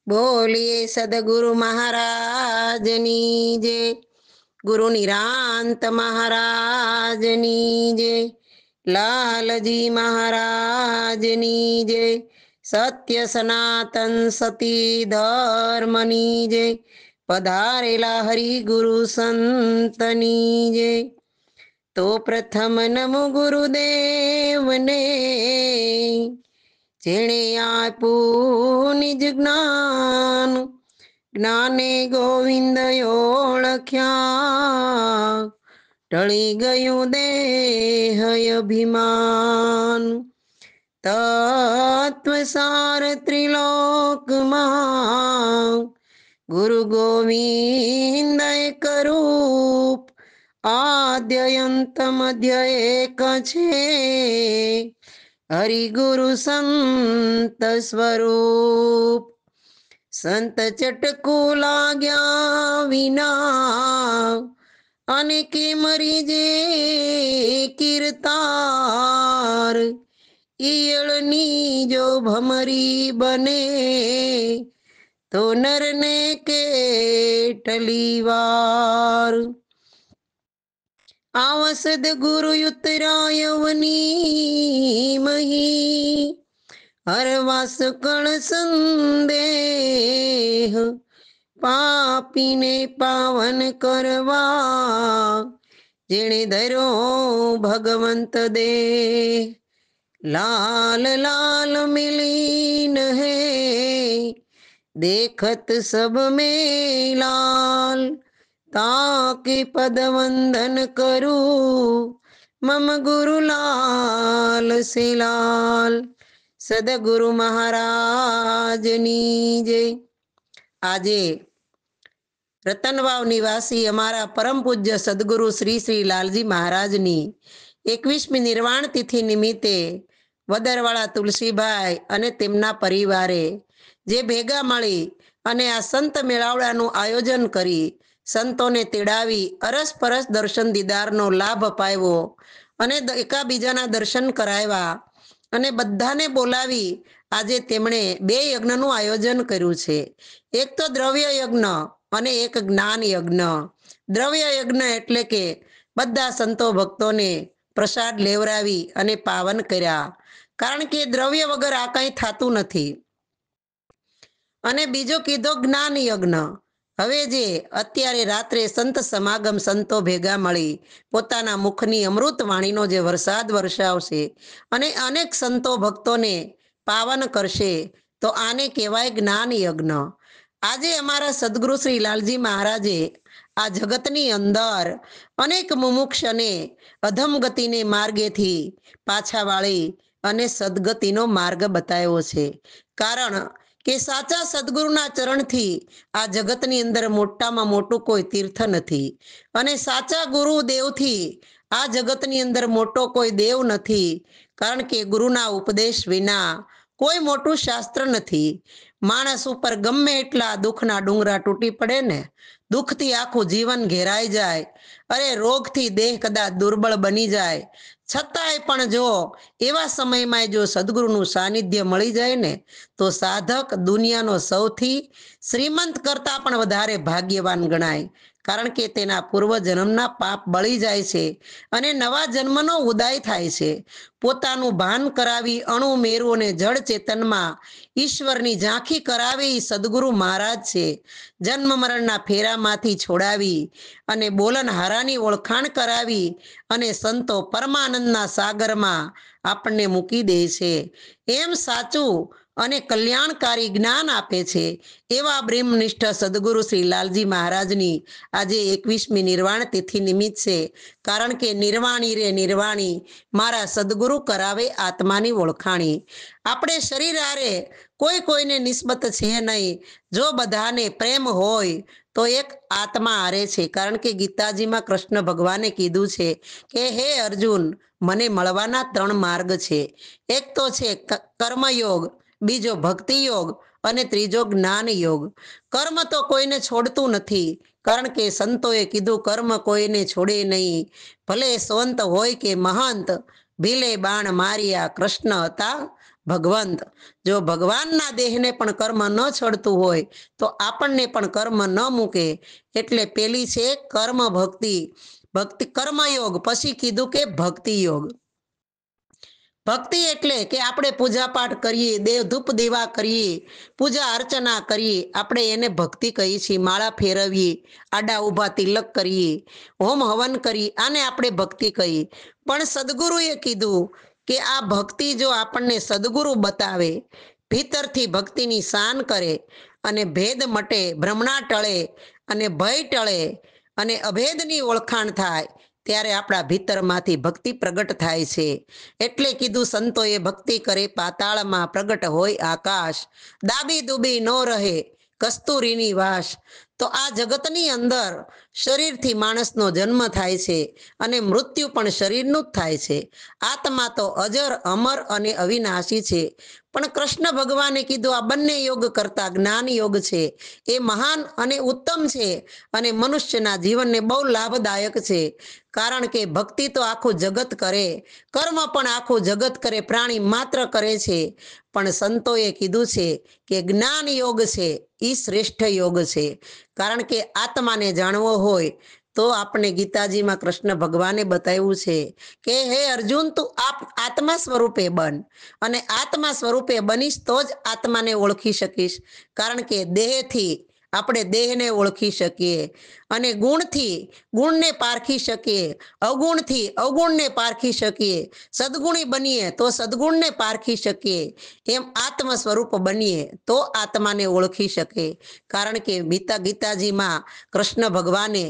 बोलिए सदगुरु महाराजनी जय। गुरु निरांत महाराजनी जय। लालजी महाराजनी जय। सत्य सनातन सती धर्मनी जय। पधारेला हरि गुरु संतनी जय। तो प्रथम नमो गुरुदेव ने जेणे आप्યું નિજ જ્ઞાન જ્ઞાને ગોવિંદ ઓળખ્યા ટળી ગયું દેહ અભિમાન તત્વસાર ત્રિલોકમાં ગુરુ ગોવિંદ એક રૂપ આદ્ય અંત મધ્ય એક છે હરિગુરુ સંત સ્વરૂપ સંત ચટકુ લાગ્યા વિના અને કે મરી જે કીર્તાર ઈયળની જો ભમરી બને તો નરને કેટલી વાર आवसद गुरु युतरायवनी मही हरवास कण संदेह पापीने पावन करवा जेणे धरो भगवंत दे लाल लाल मिलीन है देखत सब में लाल ताकि पद वंदन करूं मम गुरु लाल से लाल सदगुरु महाराजनी जय। આજે રતનવાવ નિવાસી અમારા પરમ પૂજ્ય સદગુરુ શ્રી શ્રી લાલજી મહારાજની 21મી નિર્વાણ તિથિ નિમિત્તે વદરવાળા તુલસીભાઈ અને તેમના પરિવારે જે ભેગા મળી અને આ સંત મેળાવડાનું આયોજન કરી સંતોને તેડાવી અરસપરસ દર્શન દીદારનો લાભ અપાવ્યો અને એકાબીજાના દર્શન કરાવ્યા અને બધાને બોલાવી આજે તેમણે 2 યજ્ઞનું આયોજન કર્યું છે। એક તો દ્રવ્ય યજ્ઞ અને એક જ્ઞાન યજ્ઞ। દ્રવ્ય યજ્ઞ એટલે કે બધા સંતો ભક્તોને પ્રસાદ લેવરાવી અને પાવન કર્યા, કારણ કે દ્રવ્ય વગર આ કંઈ થતું નથી। અને બીજો કીધો જ્ઞાન યજ્ઞ। હવે જે અત્યારે રાત્રે સંત સમાગમ સંતો ભેગા મળી પોતાના મુખની અમૃત વાણીનો જે વરસાદ વરસાવશે અને અનેક સંતો ભક્તોને પાવન કરશે તો આને કહેવાય જ્ઞાન યજ્ઞ। આજે અમારા સદગુરુ શ્રી લાલજી મહારાજે આ જગતની અંદર અનેક મુમુક્ષને અધમ ગતિને માર્ગેથી પાછા વાળી અને સદગતિનો માર્ગ બતાવ્યો છે। કારણ કે સાચા સદગુરુના ચરણથી આ જગતની અંદર મોટામાં મોટું કોઈ તીર્થ નથી અને સાચા ગુરુ દેવથી આ જગતની અંદર મોટો કોઈ દેવ નથી, કારણ કે ગુરુના ઉપદેશ વિના કોઈ મોટું શાસ્ત્ર નથી। માણસ ઉપર ગમે એટલા દુઃખના ડુંગરા તૂટી પડે ને, દુઃખથી આખું જીવન ઘેરાઈ જાય, અરે રોગથી દેહ કદાચ દુર્બળ બની જાય, છતાંય પણ જો એવા સમયમાં જો સદગુરુનું સાનિધ્ય મળી જાય ને તો સાધક દુનિયાનો સૌથી શ્રીમંત કરતાં પણ વધારે ભાગ્યવાન ગણાય, કારણ કે તેના પૂર્વ જન્મના પાપ બળી જાય છે અને નવા જન્મનો ઉદય થાય છે। પોતાનું ભાન કરાવી અણુ મેરુ અને જળ ચેતનમાં ઈશ્વરની ઝાંખી કરાવી સદગુરુ મહારાજ છે। જન્મ મરણના ફેરામાંથી છોડાવી અને બોલનહારાની ઓળખાણ કરાવી અને સંતો પરમાનંદના સાગરમાં આપણને મૂકી દે છે। એમ સાચું અને કલ્યાણકારી જ્ઞાન આપે છે એવા બ્રહ્મનિષ્ઠ સદગુરુ શ્રી લાલજી મહારાજની આજે 21મી નિર્વાણ તિથિ નિમિત્ત છે, કારણ કે નિર્વાણી રે નિર્વાણી મારા સદગુરુ કરાવે આત્માની ઓળખાણી। આપણે શરીર આરે કોઈ કોઈને નિસ્બત છે નહીં, જો બધાને પ્રેમ હોય તો એક આત્મા હારે છે, કારણ કે ગીતાજીમાં કૃષ્ણ ભગવાને કીધું છે કે હે અર્જુન, મને મળવાના 3 માર્ગ છે। એક તો છે કર્મયોગ, બીજો ભક્તિ યોગ અને ત્રીજો જ્ઞાન યોગ। કર્મ તો કોઈને છોડતું નથી, કારણ કે સંતોએ કીધું કર્મ કોઈને છોડે નહીં, ભલે સંત હોય કે મહંત, ભીલે બાણ માર્યા કૃષ્ણ હતા ભગવંત જો ભગવાનના દેહને પણ કર્મ ન છોડતું હોય તો આપણને પણ કર્મ ન મૂકે. એટલે પેલી છે કર્મ ભક્તિ, ભક્તિ કર્મયોગ, પછી કીધું કે ભક્તિ યોગ. ભક્તિ એટલે કે આપણે પૂજા પાઠ કરીએ, દેવ ધૂપ દીવા કરીએ, પૂજા અર્ચના કરીએ, આપણે એને ભક્તિ કહીએ છીએ. માળા ફેરવીએ, આડા ઊભા તિલક કરીએ, હોમ હવન કરીએ, આને આપણે ભક્તિ કહીએ. પણ સદગુરુએ કીધું કે આ ભક્તિ જો આપણને સદગુરુ બતાવે, ભીતરથી ભક્તિની શાન કરે અને ભેદ મટે, ભ્રમણા ટળે અને ભય ટળે અને અભેદની ઓળખાણ થાય, ત્યારે આપણા ભીતરમાંથી ભક્તિ પ્રગટ થાય છે. એટલે કીધું સંતોએ, ભક્તિ કરે પાતાળમાં, પ્રગટ હોય આકાશ, દાબી દુબી નો રહે કસ્તુરીની વાસ. તો આ જગતની અંદર શરીરથી માણસનો જન્મ થાય છે અને મૃત્યુ પણ શરીરનું જ થાય છે. આત્મા તો અજર, અમર અને અવિનાશી છે. પણ કૃષ્ણ ભગવાને કીધું આ બંને યોગ કરતા જ્ઞાન યોગ છે એ મહાન અને ઉત્તમ છે અને મનુષ્યના જીવનને બહુ લાભદાયક છે. કારણ કે ભક્તિ તો આખું જગત કરે, કર્મ પણ આખું જગત કરે, પ્રાણી માત્ર કરે છે. પણ સંતોએ કીધું છે કે જ્ઞાન યોગ છે એ શ્રેષ્ઠ યોગ છે. કારણ કે આત્માને જાણવો હોય તો આપણે ગીતાજીમાં કૃષ્ણ ભગવાને બતાવ્યું છે કે હે અર્જુન, તું આત્મા સ્વરૂપે બન અને આત્મા સ્વરૂપે બનીશ તો જ આત્માને ઓળખી શકીશ. કારણ કે દેહથી આપણે દેહને ઓળખી શકીએ અને ગુણથી ગુણને પારખી શકીએ, અવગુણથી અવગુણને પારખી શકીએ, સદગુણી બનીએ તો સદગુણને પારખી શકીએ, એમ આત્મ સ્વરૂપ બનીએ તો આત્માને ઓળખી શકે. કારણ કે ગીતાજીમાં કૃષ્ણ ભગવાને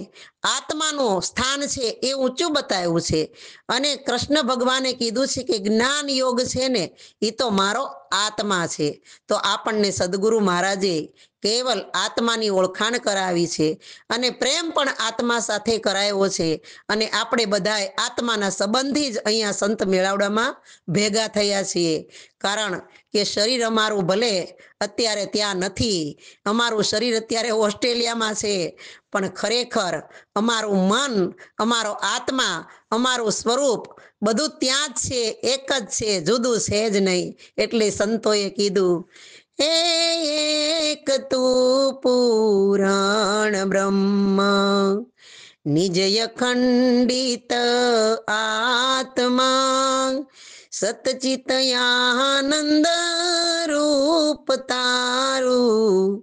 આત્માનું સ્થાન છે એ ઊંચું બતાવ્યું છે અને કૃષ્ણ ભગવાને કીધું છે કે જ્ઞાન યોગ છે ને એ તો મારો આત્મા છે. તો આપણને સદગુરુ મહારાજે કેવલ આત્માની ઓળખાણ કરાવી છે અને પ્રેમ પણ આત્મા સાથે કરાવ્યો છે. અને આપણે બધાએ આત્માના સંબંધી જ અહીંયા સંત મેળાવડામાં ભેગા થયા છીએ. કારણ કે શરીર અમારું ભલે અત્યારે ત્યાં નથી, અમારું શરીર અત્યારે ઓસ્ટ્રેલિયામાં છે, પણ ખરેખર અમારું મન, અમારો આત્મા, અમારું સ્વરૂપ બધું ત્યાં જ છે, એક જ છે, જુદું છે જ નહીં. એટલે સંતોએ કીધું, એક તું પુરાણ બ્રહ્મ, નિજ ખંડિત આત્મા, સતચિત આનંદ રૂપ તારું,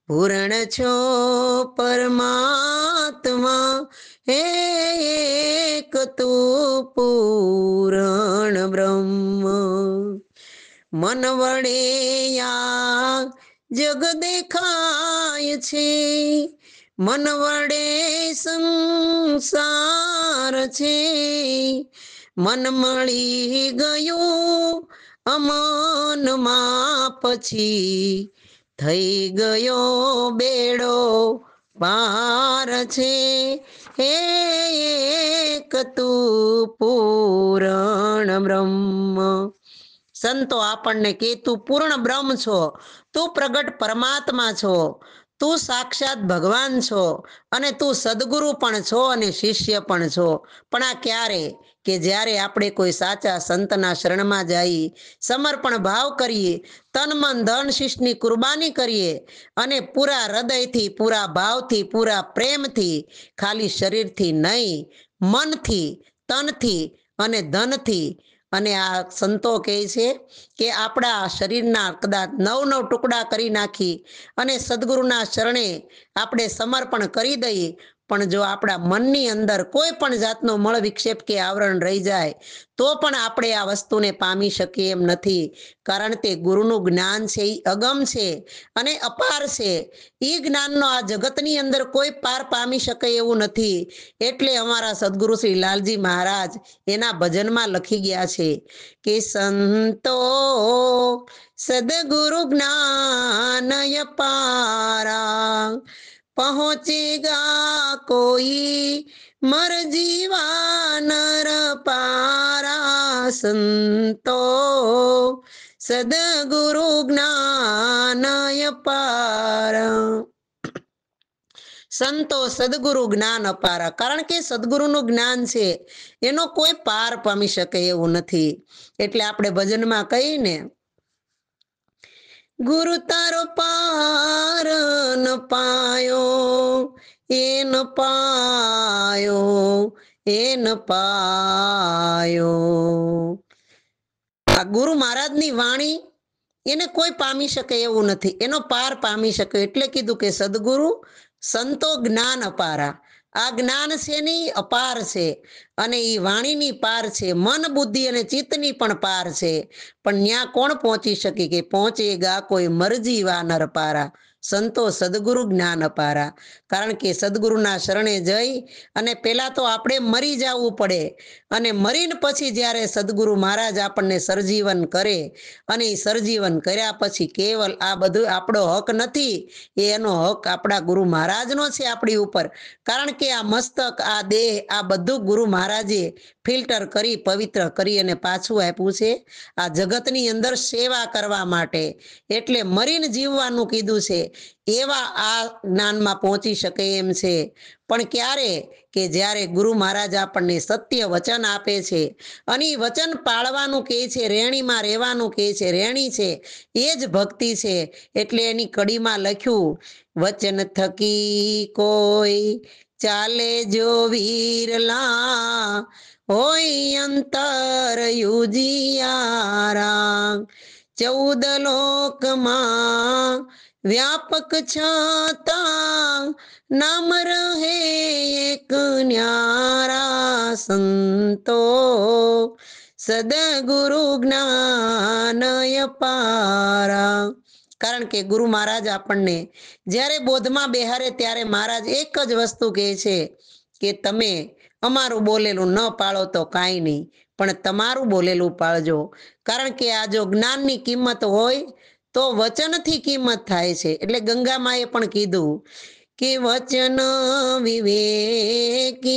પૂર્ણ છો પરમાત્મા. એક તું પૂરણ બ્રહ્મ, મન વડે આ જગ દેખાય છે, મન વડે સંસાર છે, મન મળી ગયું અમનમાં પછી, થઈ ગયો બેડો પાર છે. એક તું પૂરણ બ્રહ્મ. સંતો આપણને કે તું પૂર્ણ બ્રહ્મ છો, તું પ્રગટ પરમાત્મા છો, તું સાક્ષાત ભગવાન છો અને તું સદગુરુ પણ છો અને શિષ્ય પણ છો. પણ આ ક્યારે? કે જ્યારે આપણે કોઈ સાચા સંતના શરણમાં જઈએ, સમર્પણ ભાવ કરીએ, તન મન ધન શિષ્યની કુરબાની કરીએ અને પૂરા હૃદયથી, પૂરા ભાવથી, પૂરા પ્રેમથી, ખાલી શરીરથી નહીં, મનથી, તનથી અને ધનથી. અને આ સંતો કહે છે કે આપણા શરીરના કદાચ 9 ટુકડા કરી નાખી અને સદગુરુના શરણે આપણે સમર્પણ કરી દઈએ, પણ જો આપણા મનની અંદર કોઈ પણ જાતનો મળ વિક્ષેપ કે આવરણ રહી જાય તો પણ આપણે આ વસ્તુને પામી શકીએ એમ નથી. કારણ કે ગુરુનું જ્ઞાન છે એ અગમ છે અને અપાર છે. એ જ્ઞાનનો આ જગતની અંદર કોઈ પાર પામી શકે એવું નથી. એટલે અમારા સદગુરુ શ્રી લાલજી મહારાજ એના ભજનમાં લખી ગયા છે કે સંતો સદગુરુ જ્ઞાન અપારા, પહોંચેગા કોઈ મર જીવા નર પારા. સંતો સદગુરુ જ્ઞાન અપારા, સંતો સદગુરુ જ્ઞાન અપારા. કારણ કે સદગુરુનું જ્ઞાન છે એનો કોઈ પાર પામી શકે એવું નથી. એટલે આપણે ભજનમાં કહીને ગુરુ તારો પાર ન પાયો, એ ન પાયો, એ ન પાયો. આ ગુરુ મહારાજની વાણી એને કોઈ પામી શકે એવું નથી, એનો પાર પામી શકે. એટલે કીધું કે સદગુરુ સંતો જ્ઞાન અપારા. આ જ્ઞાન છે ની અપાર છે, અને એ વાણીની પાર છે, મન બુદ્ધિ અને ચિત્તની પણ પાર છે. પણ ત્યાં કોણ પહોંચી શકે? કે પહોંચેગા કોઈ મરજી વા નર પારા, સંતો સદગુરુ જ્ઞાન અપારા. કારણ કે સદગુરુના શરણે જઈ અને પેલા તો આપણે મરી જવું પડે, અને મરીને પછી જ્યારે સદગુરુ મહારાજ આપણને સરજીવન કરે, અને એ સરજીવન કર્યા પછી કેવલ આ બધું આપણો હક નથી, એનો હક આપણા ગુરુ મહારાજનો છે આપણી ઉપર. કારણ કે આ મસ્તક, આ દેહ, આ બધું ગુરુ મહારાજે ફિલ્ટર કરી, પવિત્ર કરી અને પાછું આપ્યું છે આ જગતની અંદર સેવા કરવા માટે. એટલે મરીને જીવવાનું કીધું છે. એવા આ જ્ઞાનમાં પહોંચી શકે એમ છે. પણ ક્યારે? કે જ્યારે ગુરુ મહારાજ આપણને સત્ય વચન આપે છે, અને એ વચન પાળવાનું કહે છે, રેણીમાં રહેવાનું કહે છે. રેણી છે એ જ ભક્તિ છે. એટલે એની કડીમાં લખ્યું, વચન થકી કોઈ ચાલે જો વીરલા, હોય અંતર યુજિયારા. 14 લોકમાં વ્યાપક છતાં નામ રહે એક ન્યારા. સંતો સદગુરુ જ્ઞાન અપારા. કારણ કે ગુરુ મહારાજ આપણને જ્યારે બોધમાં બેહારે ત્યારે મહારાજ એક જ વસ્તુ કહે છે કે તમે અમારું બોલેલું ન પાળો તો કાંઈ નહીં, પણ તમારું બોલેલું પાળજો. કારણ કે આ જો જ્ઞાનની કિંમત હોય તો વચનથી કિંમત થાય છે. એટલે ગંગામાએ પણ કીધું કે વચન વિવેકી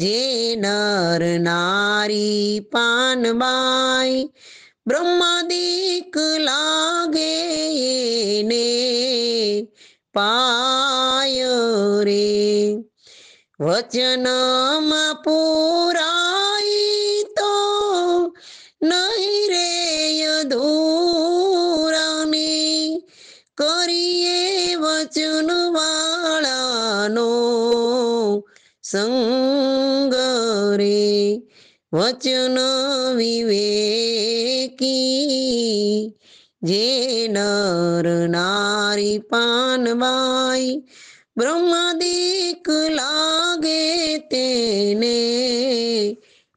જે નર નારી પાનબાઈ, બ્રહ્માદિક લાગે એને પાય રે. વચનમાં પુરાઈ તો નહીં રે અધૂરાની, કરીએ વચન વાળાનો સંગ રે. વચન વિવેકી જે નર નારી પાનબાઈ, બ્રહ્માદિક લાગે તેને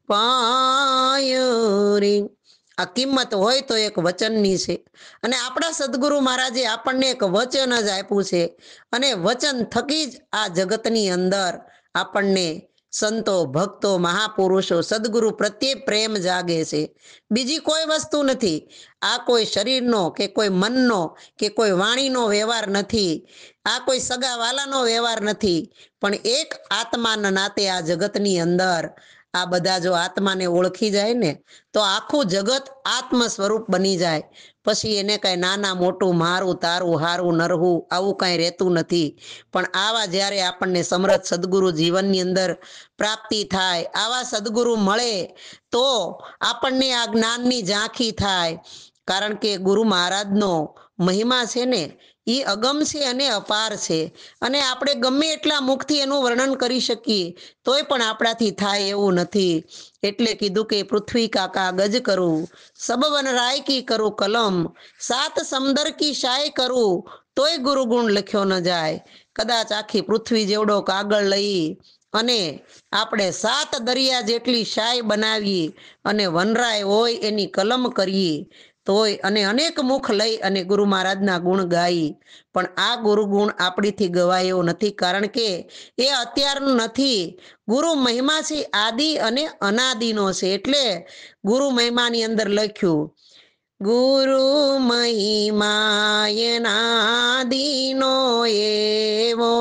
પાય રે. આ કિંમત હોય તો એક વચનની છે. અને આપણા સદગુરુ મહારાજે આપણને એક વચન જ આપ્યું છે, અને વચન થકી જ આ જગતની અંદર આપણને સંતો, ભક્તો, મહાપુરુષો, સદગુરુ પ્રત્યે પ્રેમ જાગે છે. બીજી કોઈ વસ્તુ નથી. આ કોઈ શરીરનો કે કોઈ મનનો કે કોઈ વાણીનો વ્યવહાર નથી. આ કોઈ સગાવાલાનો વ્યવહાર નથી. પણ એક આત્માના નાતે આ જગતની અંદર આ બધા જો આત્માને ઓળખી જાય ને તો આખું જગત આત્મ સ્વરૂપ બની જાય. પછી એને કાંઈ નાના મોટું, મારું તારું, હારું નરવું આવું કાંઈ રહેતું નથી. પણ આવા જ્યારે આપણને સમર્થ સદગુરુ જીવનની અંદર પ્રાપ્તિ થાય, આવા સદગુરુ મળે તો આપણને આ જ્ઞાનની ઝાંખી થાય. કારણ કે ગુરુ મહારાજનો મહિમા છે ને એ અગમ છે અને અપાર છે. અને આપણે ગમે એટલા મુખથી એનું વર્ણન કરી શકીએ તોય પણ આપણાથી થાય એવું નથી. એટલે કીધું કે પૃથ્વી કાકા ગજ કરું, સબ વનરાય કી કરું કલમ, 7 સમંદર કી શાય કરું, તોય ગુરુ ગુણ લખ્યો ન જાય. કદાચ આખી પૃથ્વી જેવડો કાગળ લઈ અને આપણે 7 દરિયા જેટલી શાય બનાવીએ અને વનરાય હોય એની કલમ કરીએ તોય, અને અનેક મુખ લઈ અને ગુરુ મહારાજના ગુણ ગાઈ, પણ આ ગુરુ ગુણ આપણીથી ગવાય એવું નથી. કારણ કે એ અત્યારનું નથી. ગુરુ મહિમા છે આદિ અને અનાદિનો છે. એટલે ગુરુ મહિમાની અંદર લખ્યું, ગુરુ મહિમા એનાદિનો એવો,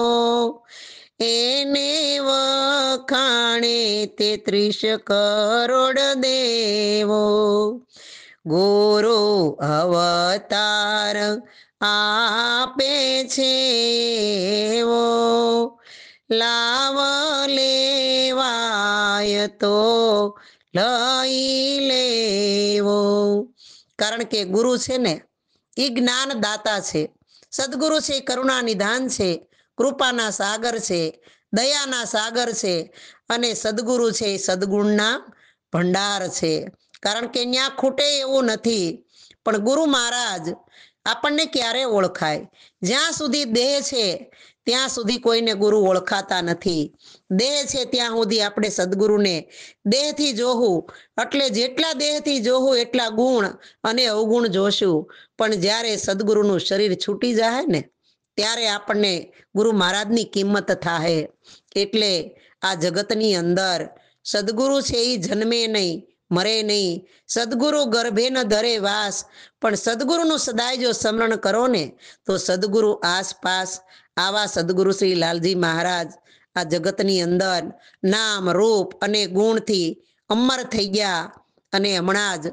એને વખાણે 33 કરોડ દેવો. ગુરુ અવતાર આપે છે એવો, લાવ લેવાય તો લઈ લેવો. કારણ કે ગુરુ છે ને એ જ્ઞાનદાતા છે. સદગુરુ છે એ કરુણા નિધાન છે, કૃપાના સાગર છે, દયાના સાગર છે. અને સદગુરુ છે એ સદગુણના ભંડાર છે. કારણ કે ત્યાં ખૂટે એવું નથી. પણ ગુરુ મહારાજ આપણને ક્યારે ઓળખાય? જ્યાં સુધી દેહ છે ત્યાં સુધી કોઈને ગુરુ ઓળખાતા નથી. દેહ છે ત્યાં સુધી આપણે સદગુરુને દેહથી જોવું, એટલે જેટલા દેહથી જોવું એટલા ગુણ અને અવગુણ જોશું. પણ જ્યારે સદગુરુનું શરીર છૂટી જાય ને ત્યારે આપણને ગુરુ મહારાજની કિંમત થાય. એટલે આ જગતની અંદર સદગુરુ છે એ જન્મે નહીં, મરે નહીં. સદગુરુ ગર્ભે ન ધરે વાસ. પણ સદગુરુનું સદાય જો સ્મરણ કરો ને તો સદગુરુ આસપાસ. આવા સદગુરુ શ્રી લાલજી મહારાજ આ જગતની અંદર નામ, રૂપ અને ગુણથી અમર થઈ ગયા. અને હમણાં જ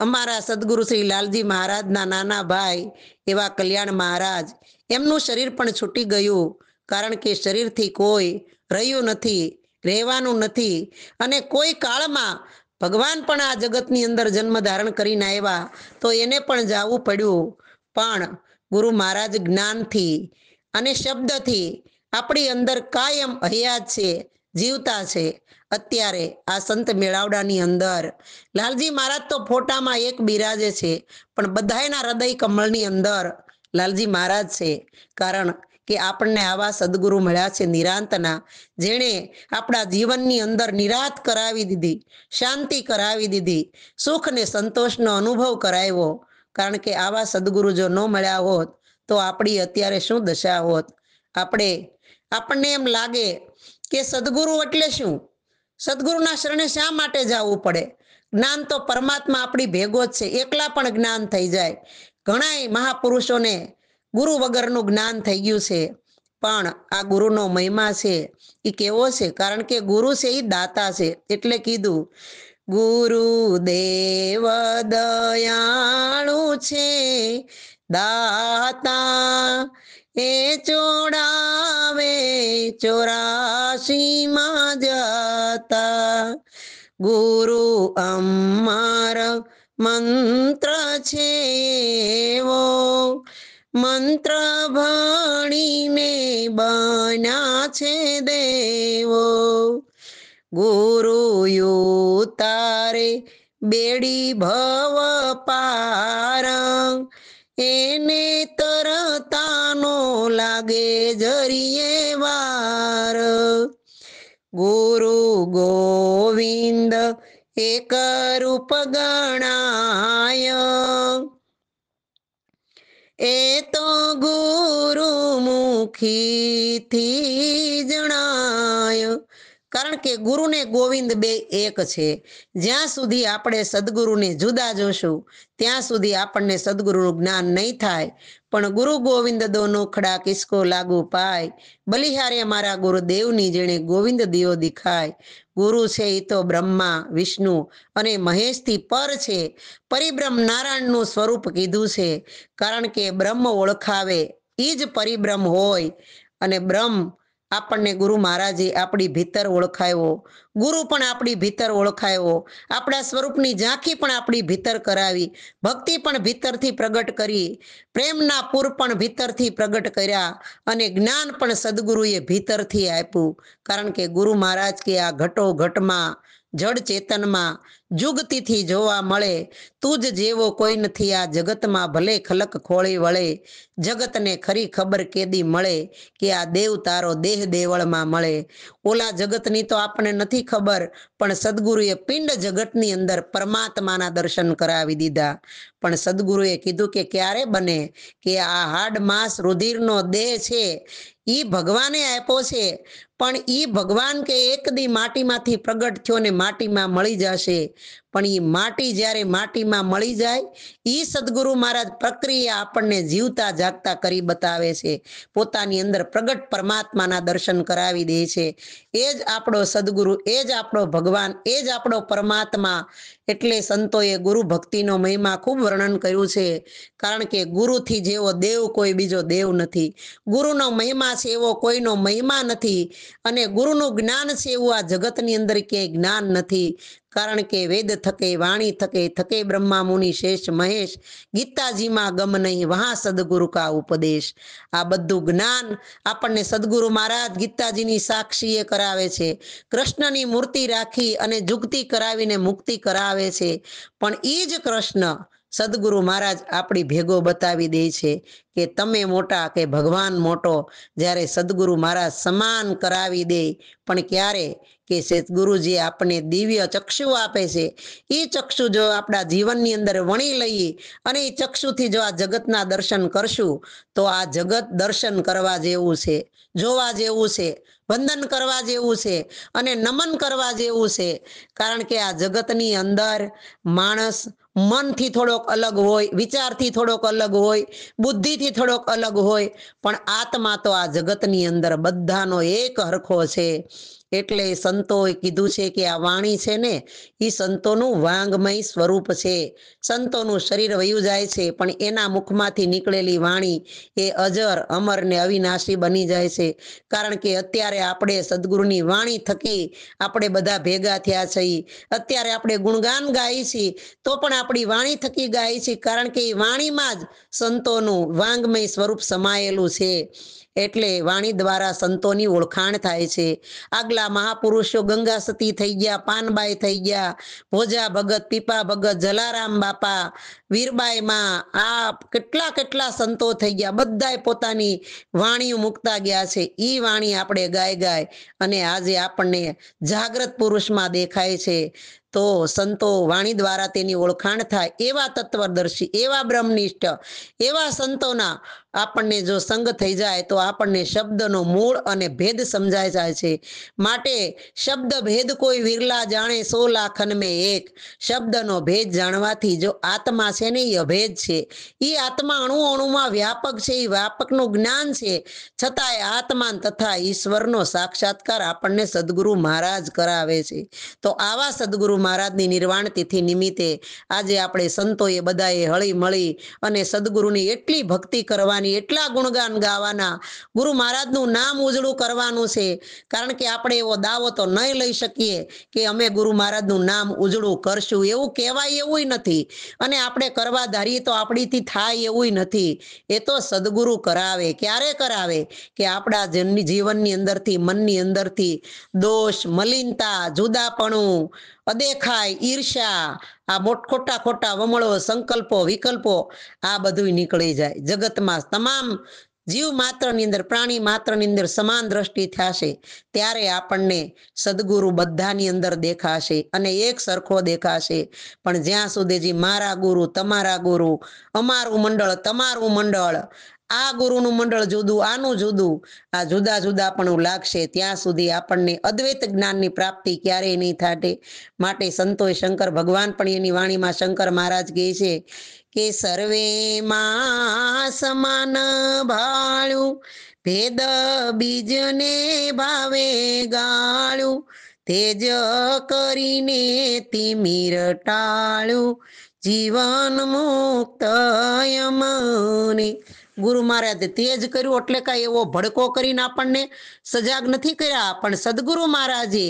અમારા સદગુરુ શ્રી લાલજી મહારાજના નાના ભાઈ એવા કલ્યાણ મહારાજ, એમનું શરીર પણ છૂટી ગયું. કારણ કે શરીરથી કોઈ રહ્યું નથી, રહેવાનું નથી. અને કોઈ કાળમાં ભગવાન પણ આ જગતની અંદર જન્મ ધારણ કરીને આવ્યા તો એને પણ જાવું પડ્યું. પણ ગુરુ મહારાજ જ્ઞાનથી અને શબ્દથી આપણી અંદર કાયમ હયાત છે, જીવતા છે. અત્યારે આ સંત મેળાવડાની અંદર લાલજી મહારાજ તો ફોટામાં એક બિરાજે છે, પણ બધાયના હૃદય કમળની અંદર લાલજી મહારાજ છે. કારણ કે આપણને આવા સદગુરુ મળ્યા છે નિરાંતના, જેણે આપણા જીવનની અંદર નિરાંત કરાવી દીધી, શાંતિ કરાવી દીધી, સુખ ને સંતોષનો અનુભવ કરાવ્યો. કારણ કે આવા સદગુરુ જો ન મળ્યા હોત તો આપણી અત્યારે શું દશા હોત? આપણને એમ લાગે કે સદગુરુ એટલે શું? સદગુરુના શરણે શા માટે જવું પડે? જ્ઞાન તો પરમાત્મા આપણી ભેગો જ છે, એકલા પણ જ્ઞાન થઈ જાય. ઘણાય મહાપુરુષોને ગુરુ વગરનું જ્ઞાન થઈ ગયું છે. પણ આ ગુરુનો મહિમા છે એ કેવો છે? કારણ કે ગુરુ છે એ દાતા છે. એટલે કીધું ગુરુદેવ દયાળુ છે, દાતા એ ચોડાવે 84 જતા. ગુરુ અમર મંત્ર છે એવો, મંત્ર ભણીને બન્યા છે દેવો. ગુરુ ઉતારે બેડી ભવ પાર, એને તરતાનો લાગે જરીએ વાર. ગુરુ ગોવિંદ એક રૂપ ગણાય, એ તો ગુરુ મુખીથી જણાય. કારણ કે ગુરુ ને ગોવિંદ બે એક છે. જ્યાં સુધી આપણે સદગુરુને જુદા જોશું ત્યાં સુધી આપણને સદગુરુનું જ્ઞાન નહીં થાય. પણ ગુરુ ગોવિંદ દોનો ખડા કિસકો લાગુ પાય, બલિહારે મારા ગુરુદેવની જેણે ગોવિંદ દિયો દિખાય. ગુરુ છે એ તો બ્રહ્મા, વિષ્ણુ અને મહેશથી પર છે. પરિબ્રહ્મ નારાયણનું સ્વરૂપ કીધું છે. કારણ કે બ્રહ્મ ઓળખાવે એ જ પરિબ્રહ્મ હોય. અને બ્રહ્મ આપણને ગુરુ મહારાજે આપણી ભીતર ઓળખાયો, ગુરુ પણ આપણી ભીતર ઓળખાયો, આપણા સ્વરૂપની ઝાંખી પણ આપણી ભીતર કરાવી, ભક્તિ પણ ભીતરથી પ્રગટ કરી, પ્રેમના પૂર પણ ભીતરથી પ્રગટ કર્યા, અને જ્ઞાન પણ સદગુરુએ ભીતરથી આપ્યું. કારણ કે ગુરુ મહારાજ કે આ ઘટો ઘટમાં, જડ ચેતનમાં જુગતીથી જોવા મળે, તુજ જેવો કોઈ નથી આ જગતમાં, ભલે ખલક ખોળી વળે, જગતને ખરી ખબર કેદી મળે, કે આ દેવ તારો દેહ દેવળમાં મળે. ઓલા જગતની તો આપણને નથી ખબર, પણ સદગુરુએ પિંડ જગતની અંદર પરમાત્માના દર્શન કરાવી દીધા. પણ સદગુરુએ કીધું કે ક્યારે બને? કે આ હાડ માંસ રુધિરનો દેહ છે ઈ ભગવાને આપ્યો છે, પણ ઈ ભગવાન કે એક દી માટીમાંથી પ્રગટ થયો ને માટીમાં મળી જશે. પણ ઈ માટી જ્યારે માટીમાં મળી જાય, ઈ સદગુરુ મહારાજ પ્રક્રિયા આપણને જીવતા જાગતા કરી બતાવે છે, પોતાની અંદર પ્રગટ પરમાત્માના દર્શન કરાવી દે છે. એ જ આપણો સદગુરુ, એ જ આપણો ભગવાન, એ જ આપણો પરમાત્મા. એટલે સંતોએ ગુરુ ભક્તિનો મહિમા ખૂબ વર્ણન કર્યું છે. કારણ કે ગુરુથી જેવો દેવ કોઈ બીજો દેવ નથી, ગુરુનો મહિમા છે એવો કોઈનો મહિમા નથી, અને ગુરુનું જ્ઞાન છે એવું આ જગતની અંદર ક્યાંય જ્ઞાન નથી. કારણ કે વેદ થકે વાણી થકે થકે બ્રહ્મા મુનિ શેષ મહેશ, ગીતાજીમાં ગમ નહીં વહાં સદગુરુ કા ઉપદેશ. આ બધું જ્ઞાન આપણને સદગુરુ મહારાજ ગીતાજીની સાક્ષીએ કરાવે છે. કૃષ્ણની મૂર્તિ રાખી અને જુગતી કરાવીને મુક્તિ કરાવે છે. પણ એ જ કૃષ્ણ સદગુરુ મહારાજ આપણી ભેગો બતાવી દે છે કે તમે મોટા કે ભગવાન મોટો. જ્યારે સદગુરુ મહારાજ સમાન કરાવી દે, પણ ક્યારે કે સદગુરુજી આપણને દિવ્ય ચક્ષુ આપે છે. એ ચક્ષુ જો આપણા જીવનની અંદર વણી લઈએ અને એ ચક્ષુથી જો આ જગતના દર્શન કરશું તો આ જગત દર્શન કરવા જેવું છે, જોવા જેવું છે, વંદન કરવા જેવું છે અને નમન કરવા જેવું છે. કારણ કે આ જગતની અંદર માણસ મનથી થોડોક અલગ હોય, વિચારથી થોડોક અલગ હોય, બુદ્ધિથી થોડોક અલગ હોય, પણ આત્મા તો આ જગતની અંદર બધાનો એક હરખો છે. એટલે સંતોએ કીધું છે કે આ વાણી છે ને એ સંતોનું વાંગમય સ્વરૂપ છે. સંતોનું શરીર વયું જાય છે પણ એના મુખમાંથી નીકળેલી વાણી એ અજર અમર ને અવિનાશી બની જાય છે. કારણ કે અત્યારે આપણે સદગુરુની વાણી થકી આપણે બધા ભેગા થયા છીએ. અત્યારે આપણે ગુણગાન ગાઈએ છીએ તો પણ આપણી વાણી થકી ગાઈએ છીએ, કારણ કે એ વાણીમાં જ સંતોનું વાંગમય સ્વરૂપ સમાયેલું છે. એટલે વાણી દ્વારા સંતોની ઓળખાણ થાય છે. આગલા મહાપુરુષો ગંગા સતી થઈ ગયા, પાનબાઈ થઈ ગયા, ભોજા ભગત, પીપા ભગત, જલારામ બાપા, વીરબાઈમાં, આ કેટલા કેટલા સંતો થઈ ગયા. બધાએ પોતાની વાણીઓ મૂકતા ગયા છે. એ વાણી આપણે ગાય અને આજે આપણને જાગ્રત પુરુષમાં દેખાય છે. તો સંતો વાણી દ્વારા તેની ઓળખાણ થાય. એવા તત્વદર્શી, એવા બ્રહ્મનિષ્ઠ, એવા સંતોના આપણને જો સંગ થઈ જાય તો આપણને શબ્દનો મૂળ અને ભેદ સમજાય જાય છે. માટે શબ્દ ભેદ કોઈ વિરલા જાણે 100 લાખન મેં એક. શબ્દનો ભેદ જાણવાથી જો આત્મા છે ને એ અભેદ છે. એ આત્મા અણુ અણુમાં વ્યાપક છે, એ વ્યાપકનું જ્ઞાન છે. છતાંય આત્મા તથા ઈશ્વરનો સાક્ષાત્કાર આપણને સદગુરુ મહારાજ કરાવે છે. તો આવા સદગુરુ મહારાજની નિર્વાણ તિથિ નિમિત્તે આજે આપણે સંતોએ બધાએ હળી મળી અને સદગુરુની એટલી ભક્તિ કરવાની, એટલા ગુણગાન ગાવાના, ગુરુ મહારાજનું નામ ઉજળું કરવાનું છે. કારણ કે આપણે એવો દાવો તો નહીં લઈ શકીએ કે અમે ગુરુ મહારાજનું નામ ઉજળું કરશું, એવું કહેવાય એવું નથી. અને આપણે કરવા ધારીએ તો આપણીથી થાય એવું નથી. એ તો સદગુરુ કરાવે. ક્યારે કરાવે કે આપણા જીવનની અંદરથી, મનની અંદરથી દોષ, મલિનતા, જુદાપણું, અદેખાય, ઈર્ષા, આ ખોટા ખોટા વમળો, સંકલ્પો, વિકલ્પો, આ બધું નીકળી જાય. જગતમાં તમામ જીવ માત્રની અંદર, પ્રાણી માત્રની અંદર સમાન દ્રષ્ટિ થશે. ત્યારે આપણને સદગુરુ બધાની અંદર દેખાશે અને એક સરખો દેખાશે. પણ જ્યાં સુધીજી મારા ગુરુ, તમારા ગુરુ, અમારું મંડળ, તમારું મંડળ, આ ગુરુનું મંડળ જુદું, આનું જુદું, આ જુદા જુદા પણ લાગશે, ત્યાં સુધી આપણને અદ્વૈત જ્ઞાનની પ્રાપ્તિ ક્યારેય નહીં થાય. માટે સંતોએ, શંકર ભગવાન પણ એની વાણીમાં શંકર મહારાજ કહે છે કે સર્વે માં સમાન ભાળ્યું, ભેદ બીજને ભાવે ગાળ્યું, તેજ કરીને તિમિર ટાળ્યું, જીવન મુક્ત યમને. ગુરુ મહારાજે તેજ કર્યું એટલે કાંઈ એવો ભડકો કરીને આપણને સજાગ નથી કર્યા, પણ સદગુરુ મહારાજે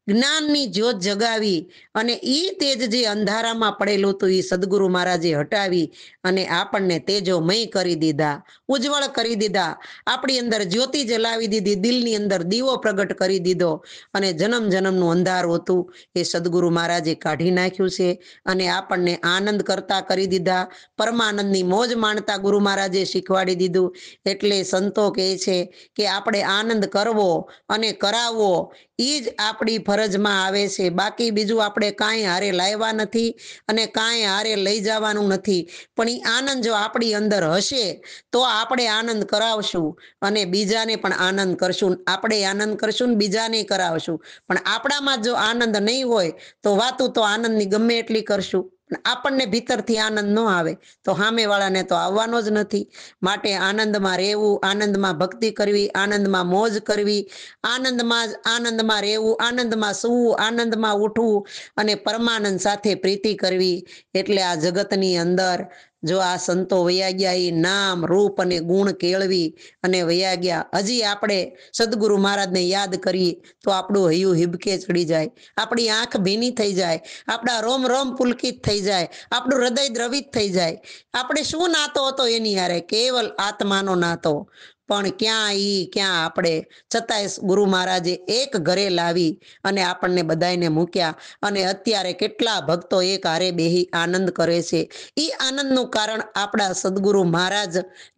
જ્ઞાનની જ્યોત જગાવી અને એ તેજ જે અંધારામાં પડેલું હતું એ સદગુરુ મહારાજે હટાવી અને આપણને તેજોમય કરી દીધા, ઉજ્જવળ કરી દીધા. આપણી અંદર જ્યોતિ જલાવી દીધી, દિલની અંદર દીવો પ્રગટ કરી દીધો અને જન્મ જન્મનું અંધારું હતું એ સદગુરુ મહારાજે કાઢી નાખ્યું છે અને આપણને આનંદ કરતા કરી દીધા. પરમાનંદની મોજ માણતા ગુરુ મહારાજે શીખવાડી દીધું. એટલે સંતો કહે છે કે આપણે આનંદ કરવો અને કરાવવો એ જ આપણી ફરજમાં આવે છે. બાકી બીજું આપણે કાંઈ હારે લાવ્યા નથી અને કાંઈ હારે લઈ જવાનું નથી. પણ એ આનંદ જો આપણી અંદર હશે તો આપણે આનંદ કરાવશું અને બીજાને પણ આનંદ કરશું. આપણે આનંદ કરશું ને બીજાને કરાવશું. પણ આપણામાં જો આનંદ નહીં હોય તો વાતું તો આનંદની ગમે એટલી કરશું, આપણને ભીતરથી આનંદ ન આવે તો સામેવાળાને તો આવવાનો જ નથી. માટે આનંદમાં રહેવું, આનંદમાં ભક્તિ કરવી, આનંદમાં મોજ કરવી, આનંદમાં રહેવું, આનંદમાં સૂવું, આનંદમાં ઉઠવું અને પરમાનંદ સાથે પ્રીતિ કરવી. એટલે આ જગતની અંદર જો આ સંતો વયા ગયા એ નામ રૂપ અને ગુણ કેળવી અને વયા ગયા, હજી આપણે સદગુરુ મહારાજને યાદ કરીએ તો આપણું હૈયું હિબકે ચડી જાય, આપણી આંખ ભીની થઈ જાય, આપણા રોમ રોમ પુલકિત થઈ જાય, આપણું હૃદય દ્રવિત થઈ જાય. આપણે શું નાતો હતો એની હારે? કેવલ આત્માનો નાતો. પણ ક્યાં આપણે, છતાંય ગુરુ મહારાજે એક ઘરે લાવી અને આપણને બધાને મૂક્યા અને અત્યારે કેટલા ભક્તો એક હારે બેહી આનંદ કરે છે. એ આનંદનું કારણ આપણા સદગુરુ મહારાજ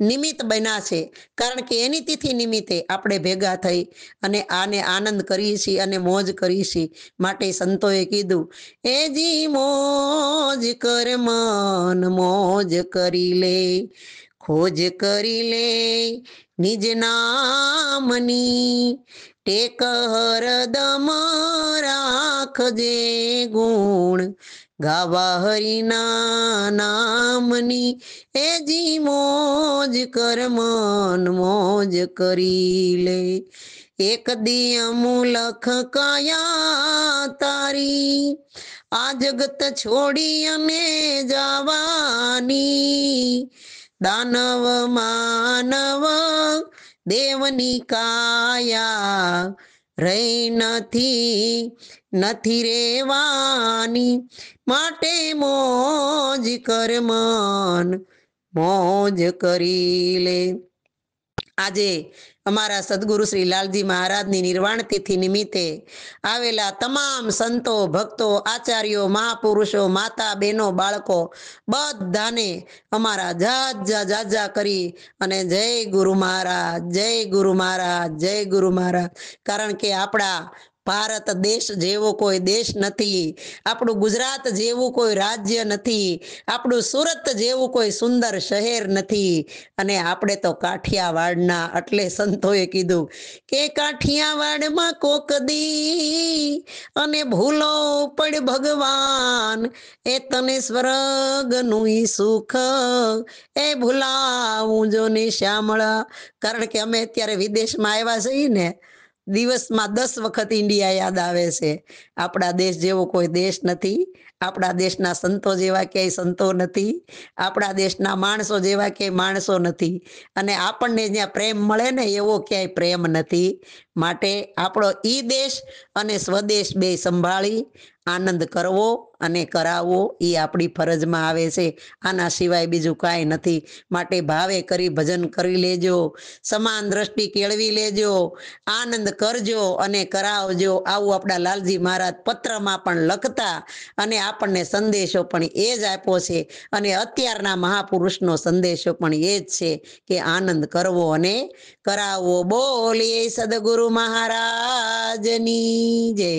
નિમિત્ત બન્યા છે. કારણ કે એની તિથિ નિમિત્તે આપણે ભેગા થઈ અને આને આનંદ કરીએ છીએ અને મોજ કરીએ છીએ. માટે સંતોએ કીધું, એ જી મોજ કર મન મોજ કરી લે, ખોજ કરી લે નિજ નામની, ટેક હરદમ રાખજે ગુણ ગાવા હરિના નામની. એ જી મોજ કર મન મોજ કરી લે, એક દી અમુલખ કાયા તારી, આ જગત છોડી અને જવાની, દાનવ માનવ દેવની કાયા રહી નથી રેવાની, માટે મોજ કર મન મોજ કરી લે. આજે અમારા સદગુરુ શ્રી લાલજી મહારાજની નિર્વાણ તિથિ નિમિત્તે આવેલા તમામ સંતો, ભક્તો, આચાર્યો, મહાપુરુષો, માતા, બહેનો, બાળકો બધાને અમારા જાજા કરી અને જય ગુરુ મહારાજ, જય ગુરુ મહારાજ, જય ગુરુ મહારાજ. કારણ કે આપણા ભારત દેશ જેવો કોઈ દેશ નથી, આપણું ગુજરાત જેવું કોઈ રાજ્ય નથી, આપણું સુરત જેવું કોઈ સુંદર શહેર નથી. અને આપણે તો કાઠિયાવાડના, એટલે સંતોએ કીધું કે કાઠિયાવાડમાં કોક દી અને ભૂલો પડ ભગવાન, એ તને સ્વર્ગનું ઈ સુખ એ ભૂલાવું જો ને શ્યામળા. કારણ કે અમે અત્યારે વિદેશમાં આવ્યા છીએ ને, દિવસમાં 10 વખત ઇન્ડિયા યાદ આવે છે. આપણા દેશ જેવો કોઈ દેશ નથી, આપણા દેશના સંતો જેવા ક્યાંય સંતો નથી, આપણા દેશના માણસો જેવા ક્યાંય માણસો નથી, અને આપણને જ્યાં પ્રેમ મળે ને એવો ક્યાંય પ્રેમ નથી. માટે આપણો ઈ દેશ અને સ્વદેશ બે સંભાળી આનંદ કરવો અને કરાવવો એ આપણી ફરજમાં આવે છે. આના સિવાય બીજું કાંઈ નથી. માટે ભાવે કરી ભજન કરી લેજો, સમાન દ્રષ્ટિ કેળવી લેજો, આનંદ કરજો અને કરાવજો. આવું આપણા લાલજી મહારાજ પત્રમાં પણ લખતા અને આપણને સંદેશો પણ એ જ આપ્યો છે. અને અત્યારના મહાપુરુષનો સંદેશો પણ એ જ છે કે આનંદ કરવો અને કરાવવો. બોલીએ સદગુરુ મહારાજની જય.